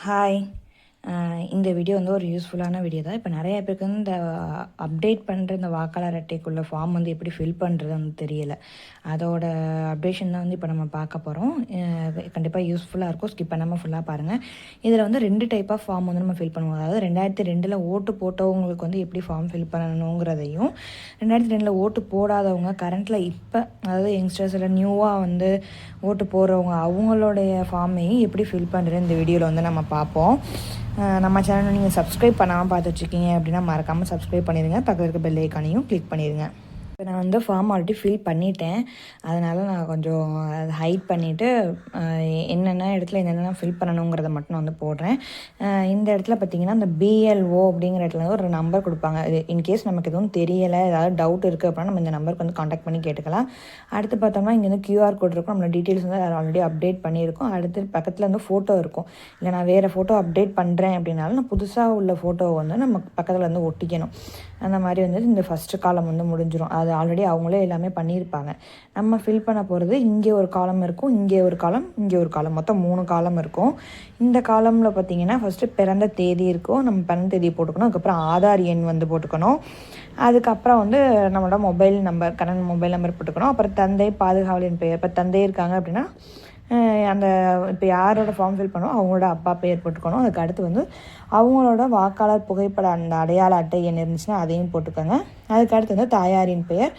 Hi. இந்த video வந்து ஒரு யூஸ்ஃபுல்லான வீடியோ தான். இப்போ நிறைய பேருக்கு வந்து இந்த அப்டேட் பண்ணுற இந்த வாக்காளர் அட்டைக்குள்ள ஃபார்ம் வந்து எப்படி ஃபில் பண்ணுறது வந்து தெரியலை. அதோட அப்டேஷன் தான் வந்து இப்போ நம்ம பார்க்க போகிறோம். கண்டிப்பாக யூஸ்ஃபுல்லாக இருக்கும். ஸ்கிப் பண்ணாமல் ஃபுல்லாக பாருங்கள். இதில் வந்து 2 டைப் ஆஃப் ஃபார்ம் வந்து நம்ம ஃபில் பண்ணுவோம். அதாவது 2002 ஓட்டு போட்டவங்களுக்கு வந்து எப்படி ஃபார்ம் ஃபில் பண்ணணுங்கிறதையும், 2002 ஓட்டு போடாதவங்க கரண்ட்டில் இப்போ அதாவது யங்ஸ்டர்ஸில் நியூவாக வந்து ஓட்டு போடுறவங்க அவங்களுடைய ஃபார்மையும் எப்படி ஃபில் பண்ணுறது இந்த வீடியோவில் வந்து நம்ம பார்ப்போம். நம்ம சேனலை நீங்கள் சப்ஸ்கிரைப் பண்ணாமல் பார்த்துட்ருக்கீங்க அப்படின்னா மறக்காமல் சப்ஸ்கிரைப் பண்ணிடுங்க. பக்கத்தில் இருக்க பெல் ஐக்கானையும் கிளிக் பண்ணிடுங்க. இப்போ நான் வந்து ஃபார்ம் ஆல்ரெடி ஃபில் பண்ணிட்டேன். அதனால் நான் கொஞ்சம் அதை ஹைட் பண்ணிவிட்டு என்னென்ன இடத்துல என்னென்ன ஃபில் பண்ணணுங்கிறத மட்டும் நான் வந்து போடுறேன். இந்த இடத்துல பார்த்திங்கன்னா இந்த பிஎல்ஓ அப்படிங்கிற இடத்துல வந்து ஒரு நம்பர் கொடுப்பாங்க. இன்கேஸ் நமக்கு எதுவும் தெரியலை, ஏதாவது டவுட் இருக்குது அப்படின்னா நம்ம இந்த நம்பருக்கு வந்து காண்டாக்ட் பண்ணி கேட்டுக்கலாம். அடுத்து பார்த்தோம்னா இங்கே வந்து கியூஆர் கோட் இருக்கும். நம்மளோட டீட்டெயில்ஸ் வந்து அதை ஆல்ரெடி அப்டேட் பண்ணியிருக்கோம். அடுத்து பக்கத்தில் வந்து ஃபோட்டோ இருக்கும். இல்லை நான் வேறு ஃபோட்டோ அப்டேட் பண்ணுறேன் அப்படின்னாலும் நான் புதுசாக உள்ள ஃபோட்டோவை வந்து நம்ம பக்கத்தில் வந்து ஒட்டிக்கணும். அந்த மாதிரி வந்து இந்த ஃபஸ்ட்டு காலம் வந்து முடிஞ்சிடும். அது ஆல்ரெடி அவங்களே எல்லாமே பண்ணியிருப்பாங்க. நம்ம ஃபில் பண்ண போகிறது இங்கே ஒரு காலம் இருக்கும், இங்கே ஒரு காலம், இங்கே ஒரு காலம், மொத்தம் 3 காலம் இருக்கும். இந்த காலமில் பார்த்திங்கன்னா ஃபஸ்ட்டு பிறந்த தேதி இருக்கும், நம்ம பிறந்த தேதியை போட்டுக்கணும். அதுக்கப்புறம் ஆதார் எண் வந்து போட்டுக்கணும். அதுக்கப்புறம் வந்து நம்மளோட mobile number, current mobile number போட்டுக்கணும். அப்புறம் தந்தை பாதுகாவலின் பெயர். இப்போ தந்தை இருக்காங்க அப்படின்னா அந்த இப்போ யாரோட ஃபார்ம் ஃபில் பண்ணோம் அவங்களோட அப்பா பெயர் போட்டுக்கணும். அதுக்கு அடுத்து வந்து அவங்களோட வாக்காளர் புகைப்பட அந்த அடையாள அட்டை எண் இருந்துச்சுன்னா அதையும் போட்டுக்கோங்க. அதுக்கு அடுத்து வந்து தாயாரின் பெயர்,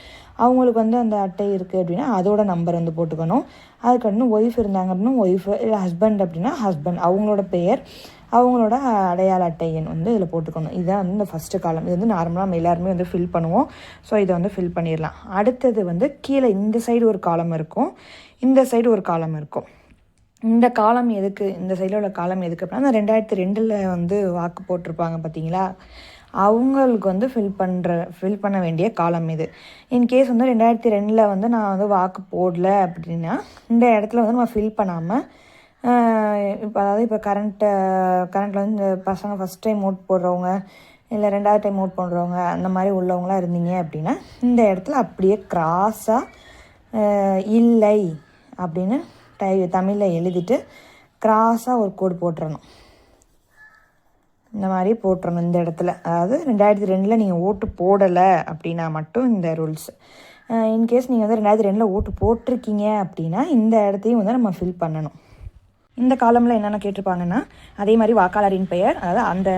அவங்களுக்கு வந்து அந்த அட்டை இருக்குது அப்படின்னா அதோட நம்பர் வந்து போட்டுக்கணும். அதுக்கடுத்து ஒய்ஃப் இருந்தாங்க அப்படின்னா ஒய்ஃபு, இல்லை ஹஸ்பண்ட் அப்படின்னா ஹஸ்பண்ட், அவங்களோட பெயர், அவங்களோட அடையாள அட்டை எண் வந்து இதில் போட்டுக்கணும். இதுதான் வந்து இந்த ஃபஸ்ட்டு காலம். இது வந்து நார்மலாக நம்ம எல்லாருமே வந்து ஃபில் பண்ணுவோம். ஸோ இதை வந்து ஃபில் பண்ணிடலாம். அடுத்தது வந்து கீழே இந்த சைடு ஒரு காலம் இருக்கும், இந்த சைடு ஒரு காலம் இருக்கும். இந்த காலம் எதுக்கு, இந்த சைடில் உள்ள காலம் எதுக்கு அப்படின்னா 2002 வந்து வாக்கு போட்டிருப்பாங்க பார்த்தீங்களா, அவங்களுக்கு வந்து ஃபில் பண்ண வேண்டிய காலம் இது. இன்கேஸ் வந்து 2002 வந்து நான் வந்து வாக்கு போடல அப்படின்னா இந்த இடத்துல வந்து நம்ம ஃபில் பண்ணாமல் இப்போ அதாவது இப்போ கரண்ட்டில் வந்து இந்த பசங்க ஃபஸ்ட் டைம் ஓட் போடுறவங்க, இல்லை 2வது டைம் ஓட் பண்ணுறவங்க, அந்த மாதிரி உள்ளவங்களாம் இருந்தீங்க அப்படின்னா இந்த இடத்துல அப்படியே கிராஸாக இல்லை அப்படின்னு தமிழில் எழுதிட்டு கிராஸாக ஒரு கோடு போட்டுறணும். இந்த மாதிரி போட்டுறணும் இந்த இடத்துல. அதாவது 2002 நீங்கள் ஓட்டு போடலை அப்படின்னா மட்டும் இந்த ரூல்ஸ். இன்கேஸ் நீங்கள் வந்து 2002 ஓட்டு போட்டிருக்கீங்க அப்படின்னா இந்த இடத்தையும் வந்து நம்ம ஃபில் பண்ணணும். இந்த காலமில் என்னென்ன கேட்டிருப்பாங்கன்னா அதே மாதிரி வாக்காளரின் பெயர், அதாவது அந்த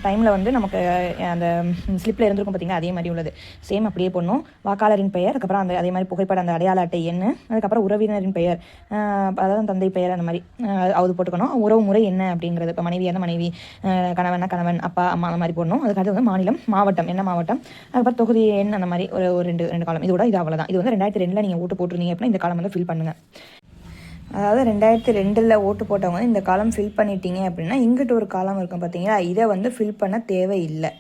டைமில் வந்து நமக்கு அந்த ஸ்லிப்பில் இருந்திருக்கும் பார்த்திங்கன்னா அதே மாதிரி உள்ளது சேம் அப்படியே போடணும். வாக்காளரின் பெயர், அதுக்கப்புறம் அதே மாதிரி புகைப்பட அந்த அடையாள அட்டை எண், அதுக்கப்புறம் உறவினரின் பெயர், அதாவது தந்தை பெயர், அந்த மாதிரி அது போட்டுக்கணும். உறவு முறை என்ன அப்படிங்கிறது, இப்போ மனைவியான மனைவி, கணவனா கணவன், அப்பா அம்மா அந்த மாதிரி போடணும். அதுக்கடுத்து வந்து மாநிலம், மாவட்டம் என்ன மாவட்டம், அதுக்கப்புறம் தொகுதி எண், அந்த மாதிரி ஒரு ரெண்டு காலம். இதோட இது அவ்வளோதான். இது வந்து 2002 நீங்கள் ஓட்டு போட்டிருந்தீங்க அப்படின்னா இந்த காலம் வந்து ஃபில் பண்ணுங்கள். அதாவது 2002 ஓட்டு போட்டவங்க இந்த காலம் ஃபில் பண்ணிட்டீங்க அப்படின்னா இங்கிட்ட ஒரு காலம் இருக்கும் பார்த்தீங்களா, இதை வந்து ஃபில் பண்ண தேவையில்லை.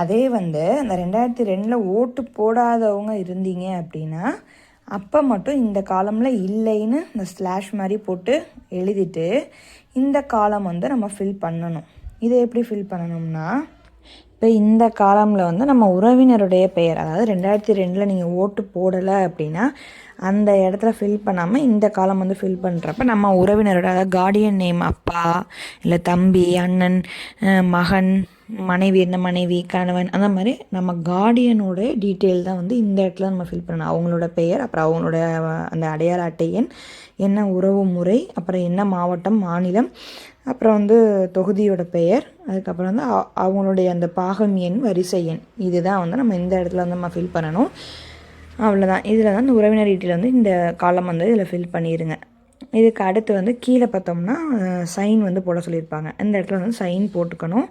அதே வந்து அந்த 2002 ஓட்டு போடாதவங்க இருந்தீங்க அப்படின்னா அப்போ மட்டும் இந்த காலமில் இல்லைன்னு இந்த ஸ்லாஷ் மாதிரி போட்டு எழுதிட்டு இந்த காலம் வந்து நம்ம ஃபில் பண்ணணும். இதை எப்படி ஃபில் பண்ணணும்னா, இப்போ இந்த காலமில் வந்து நம்ம உறவினருடைய பெயர், அதாவது 2002 நீங்கள் ஓட்டு போடலை அப்படின்னா அந்த இடத்துல ஃபில் பண்ணாமல் இந்த காலம் வந்து ஃபில் பண்ணுறப்ப நம்ம உறவினரோட, அதாவது கார்டியன் நேம், அப்பா இல்லை தம்பி, அண்ணன், மகன், மனைவி என்ன மனைவி, கணவன், அந்த மாதிரி நம்ம கார்டியனோட டீட்டெயில் தான் வந்து இந்த இடத்துல நம்ம ஃபில் பண்ணணும். அவங்களோட பெயர், அப்புறம் அவங்களோட அந்த அடையாள அட்டை எண், என்ன உறவு முறை, அப்புறம் என்ன மாவட்டம், மாநிலம், அப்புறம் வந்து தொகுதியோட பெயர், அதுக்கப்புறம் வந்து அவங்களுடைய அந்த பாகம் எண், வரிசை எண், இதுதான் வந்து நம்ம இந்த இடத்துல வந்து நம்ம ஃபில் பண்ணணும். அவ்வளோதான். இதில் தான் இந்த உறவினர் டீட்டெயில் வந்து இந்த காலம் வந்து இதில் ஃபில் பண்ணிடுங்க. இதுக்கு அடுத்து வந்து கீழே பார்த்தோம்னா சைன் வந்து போட சொல்லியிருப்பாங்க. இந்த இடத்துல வந்து சைன் போட்டுக்கணும்.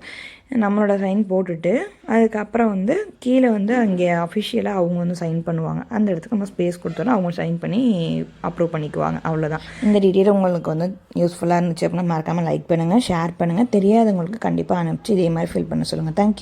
நம்மளோட சைன் போட்டுட்டு அதுக்கப்புறம் வந்து கீழே வந்து அங்கே அஃபிஷியலாக அவங்க வந்து சைன் பண்ணுவாங்க. அந்த இடத்துக்கு நம்ம ஸ்பேஸ் கொடுத்தோன்னா அவங்க சைன் பண்ணி அப்ரூவ் பண்ணிக்குவாங்க. அவ்வளோதான். இந்த டீட்டெயில் உங்களுக்கு வந்து யூஸ்ஃபுல்லாக இருந்துச்சு அப்படின்னா மறக்காமல் லைக் பண்ணுங்கள், ஷேர் பண்ணுங்கள். தெரியாதவங்களுக்கு கண்டிப்பாக அனுப்பிச்சு இதே மாதிரி ஃபில் பண்ண சொல்லுங்கள். தேங்க்யூ.